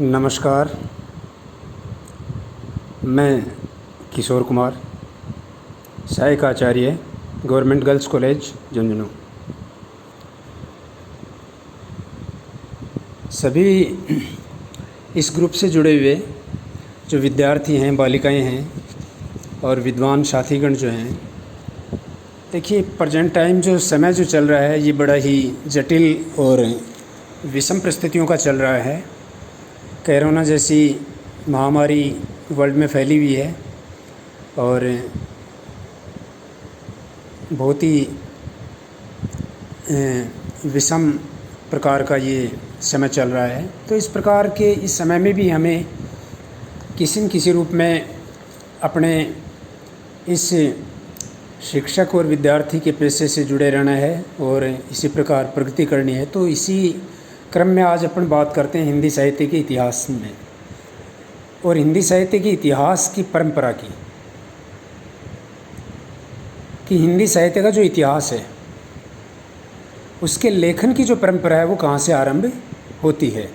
नमस्कार। मैं किशोर कुमार, सहायक आचार्य, गवर्नमेंट गर्ल्स कॉलेज झुंझुनू। सभी इस ग्रुप से जुड़े हुए जो विद्यार्थी हैं, बालिकाएं हैं और विद्वान साथीगण जो हैं, देखिए प्रेजेंट टाइम जो समय जो चल रहा है ये बड़ा ही जटिल और विषम परिस्थितियों का चल रहा है। कोरोना जैसी महामारी वर्ल्ड में फैली हुई है और बहुत ही विषम प्रकार का ये समय चल रहा है। तो इस प्रकार के इस समय में भी हमें किसी न किसी रूप में अपने इस शिक्षक और विद्यार्थी के पेशे से जुड़े रहना है और इसी प्रकार प्रगति करनी है। तो इसी क्रम में आज अपन बात करते हैं हिंदी साहित्य के इतिहास में और हिंदी साहित्य के इतिहास की परंपरा की, कि हिंदी साहित्य का जो इतिहास है उसके लेखन की जो परंपरा है वो कहाँ से आरंभ होती है।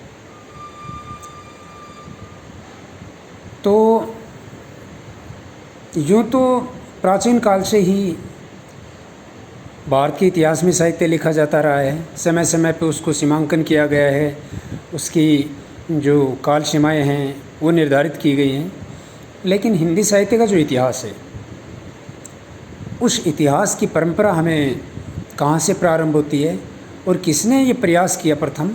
तो यूँ तो प्राचीन काल से ही भारत के इतिहास में साहित्य लिखा जाता रहा है। समय समय पे उसको सीमांकन किया गया है, उसकी जो काल सीमाएँ हैं वो निर्धारित की गई हैं। लेकिन हिंदी साहित्य का जो इतिहास है उस इतिहास की परंपरा हमें कहाँ से प्रारंभ होती है और किसने ये प्रयास किया प्रथम।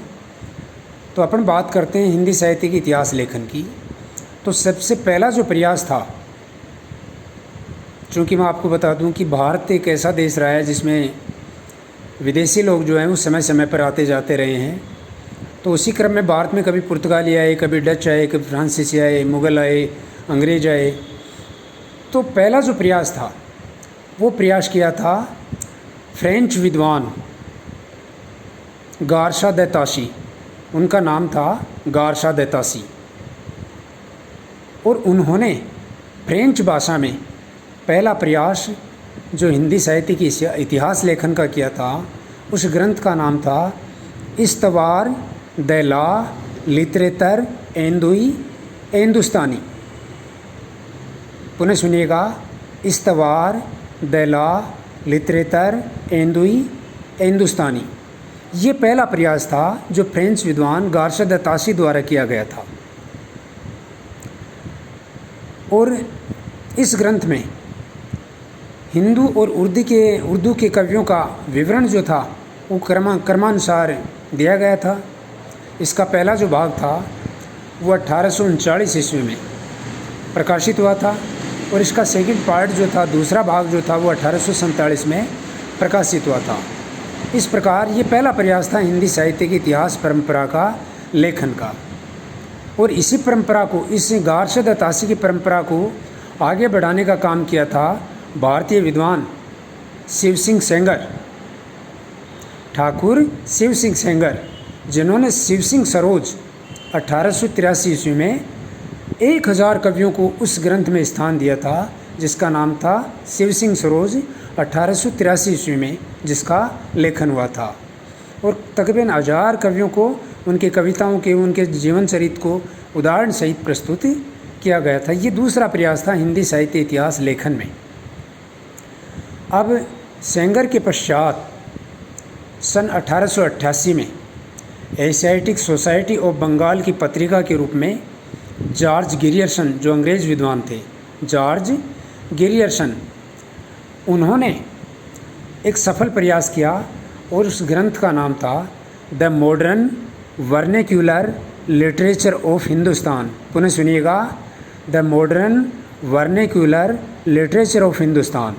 तो अपन बात करते हैं हिंदी साहित्य के इतिहास लेखन की। तो सबसे पहला जो प्रयास था, चूँकि मैं आपको बता दूं कि भारत एक ऐसा देश रहा है जिसमें विदेशी लोग जो हैं वो समय समय पर आते जाते रहे हैं। तो उसी क्रम में भारत में कभी पुर्तगाली आए, कभी डच आए, कभी फ्रांसीसी आए, मुग़ल आए, अंग्रेज आए। तो पहला जो प्रयास था वो प्रयास किया था फ्रेंच विद्वान गारशा दे ताशी, उनका नाम था गारशा दे ताशी, और उन्होंने फ्रेंच भाषा में पहला प्रयास जो हिंदी साहित्य की इतिहास लेखन का किया था उस ग्रंथ का नाम था इस्तवार दे ला लिटरेचर हिंदुस्तानी। पुनः सुनिएगा, इस्तवार दे ला लिटरेचर हिंदुस्तानी। ये पहला प्रयास था जो फ्रेंच विद्वान गारशा दे ताशी द्वारा किया गया था। और इस ग्रंथ में हिंदू और उर्दू के कवियों का विवरण जो था वो क्रमानुसार दिया गया था। इसका पहला जो भाग था वो 1839 ईस्वी में प्रकाशित हुआ था और इसका सेकंड पार्ट जो था, दूसरा भाग जो था वो 1847 में प्रकाशित हुआ था। इस प्रकार ये पहला प्रयास था हिंदी साहित्य की इतिहास परंपरा का लेखन का। और इसी परंपरा को, इस गारशा दे ताशी की परंपरा को आगे बढ़ाने का काम किया था भारतीय विद्वान शिव सिंह सेंगर, ठाकुर शिव सिंह सेंगर, जिन्होंने शिव सिंह सरोज 1883 ईस्वी में 1000 कवियों को उस ग्रंथ में स्थान दिया था जिसका नाम था शिव सिंह सरोज 1883 ईस्वी में, जिसका लेखन हुआ था। और तकरीबन 1000 कवियों को उनके कविताओं के, उनके जीवन चरित्र को उदाहरण सहित प्रस्तुत किया गया था। ये दूसरा प्रयास था हिंदी साहित्य इतिहास लेखन में। अब सेंगर के पश्चात सन 1888 में एशियाटिक सोसाइटी ऑफ बंगाल की पत्रिका के रूप में जॉर्ज गिरियर्सन, जो अंग्रेज विद्वान थे, जॉर्ज गिरियर्सन, उन्होंने एक सफल प्रयास किया और उस ग्रंथ का नाम था the modern vernacular literature of Hindustan. पुनः सुनिएगा, the modern vernacular literature of Hindustan.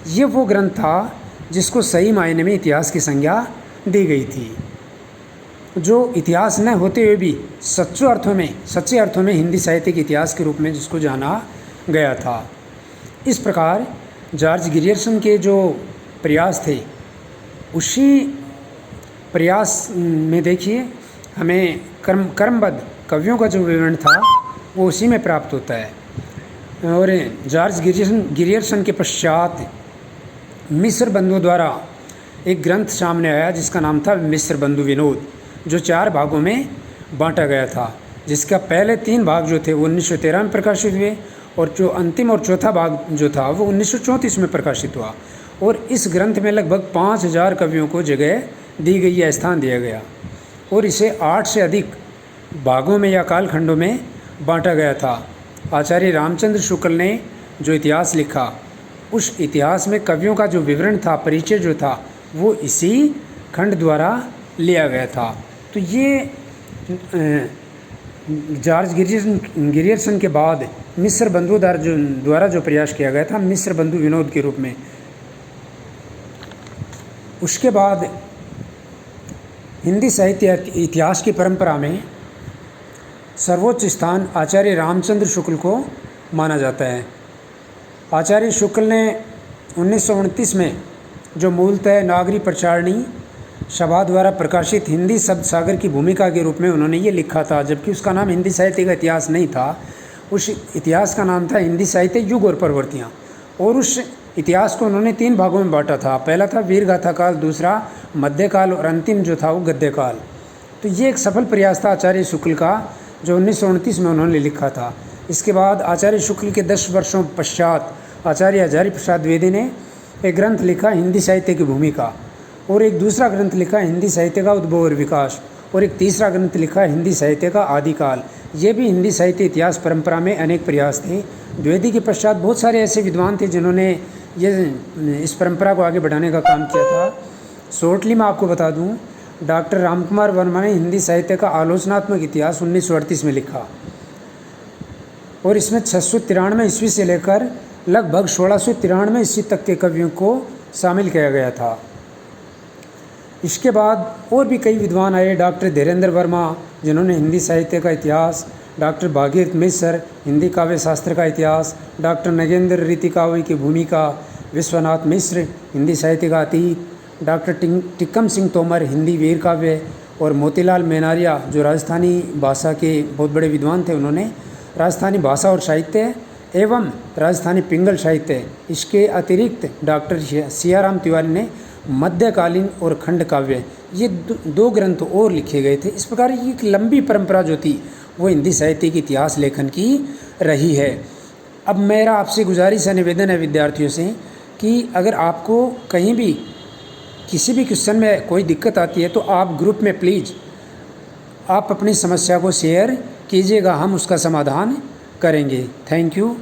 ये वो ग्रंथ था जिसको सही मायने में इतिहास की संज्ञा दी गई थी, जो इतिहास न होते हुए भी सच्चे अर्थों में हिंदी साहित्य के इतिहास के रूप में जिसको जाना गया था। इस प्रकार जॉर्ज गिरियर्सन के जो प्रयास थे उसी प्रयास में देखिए हमें क्रमबद्ध कवियों का जो विवरण था वो उसी में प्राप्त होता है। और जॉर्ज गिरियर्सन के पश्चात मिस्र बंधुओं द्वारा एक ग्रंथ सामने आया जिसका नाम था मिस्र बंधु विनोद, जो 4 भागों में बांटा गया था। जिसका पहले 3 भाग जो थे वो 1913 में प्रकाशित हुए और जो अंतिम और चौथा भाग जो था वो 1934 में प्रकाशित हुआ। और इस ग्रंथ में लगभग 5000 कवियों को जगह दी गई या स्थान दिया गया और इसे 8 से अधिक भागों में या कालखंडों में बांटा गया था। आचार्य रामचंद्र शुक्ल ने जो इतिहास लिखा उस इतिहास में कवियों का जो विवरण था, परिचय जो था, वो इसी खंड द्वारा लिया गया था। तो ये जॉर्ज गिरियर्सन के बाद मिस्र बंधु द्वारा जो प्रयास किया गया था मिस्र बंधु विनोद के रूप में। उसके बाद हिंदी साहित्य इतिहास की परंपरा में सर्वोच्च स्थान आचार्य रामचंद्र शुक्ल को माना जाता है। आचार्य शुक्ल ने 1929 में जो मूलतः नागरी प्रचारणी सभा द्वारा प्रकाशित हिंदी शब्द सागर की भूमिका के रूप में उन्होंने ये लिखा था, जबकि उसका नाम हिंदी साहित्य का इतिहास नहीं था। उस इतिहास का नाम था हिंदी साहित्य युग और प्रवृत्तियाँ। और उस इतिहास को उन्होंने 3 भागों में बांटा था। पहला था वीर गाथा काल, दूसरा मध्यकाल और अंतिम जो था वो गद्य काल। तो ये एक सफल प्रयास था आचार्य शुक्ल का जो 1929 में उन्होंने लिखा था। इसके बाद आचार्य शुक्ल के 10 वर्षों पश्चात आचार्य हजारी प्रसाद द्विवेदी ने एक ग्रंथ लिखा हिंदी साहित्य की भूमिका, और एक दूसरा ग्रंथ लिखा हिंदी साहित्य का उद्भव और विकास, और एक तीसरा ग्रंथ लिखा हिंदी साहित्य का आदिकाल। ये भी हिंदी साहित्य इतिहास परंपरा में अनेक प्रयास थे। द्विवेदी के पश्चात बहुत सारे ऐसे विद्वान थे जिन्होंने ये इस परंपरा को आगे बढ़ाने का काम किया था। शॉर्टली मैं आपको बता दूं, डॉक्टर रामकुमार वर्मा ने हिंदी साहित्य का आलोचनात्मक इतिहास 1938 में लिखा और इसमें 693 ईस्वी से लेकर लगभग 1693 ईस्वी तक के कवियों को शामिल किया गया था। इसके बाद और भी कई विद्वान आए, डॉक्टर धीरेन्द्र वर्मा जिन्होंने हिंदी साहित्य का इतिहास, डॉक्टर भागीरथ मिश्र हिंदी काव्य शास्त्र का इतिहास, डॉक्टर नगेंद्र रीतिकाव्य की भूमिका, विश्वनाथ मिश्र हिंदी साहित्य का अतीत, डॉक्टर टिक्कम सिंह तोमर हिंदी वीर काव्य, और मोतीलाल मेनारिया जो राजस्थानी भाषा के बहुत बड़े विद्वान थे, उन्होंने राजस्थानी भाषा और साहित्य एवं राजस्थानी पिंगल साहित्य। इसके अतिरिक्त डॉक्टर सियाराम तिवारी ने मध्यकालीन और खंड काव्य, ये 2 ग्रंथ और लिखे गए थे। इस प्रकार ये एक लंबी परंपरा जो थी वो हिंदी साहित्य के इतिहास लेखन की रही है। अब मेरा आपसे गुजारिश है, निवेदन है विद्यार्थियों से कि अगर आपको कहीं भी किसी भी क्वेश्चन में कोई दिक्कत आती है तो आप ग्रुप में प्लीज़ आप अपनी समस्या को शेयर कीजिएगा, हम उसका समाधान करेंगे। Thank you.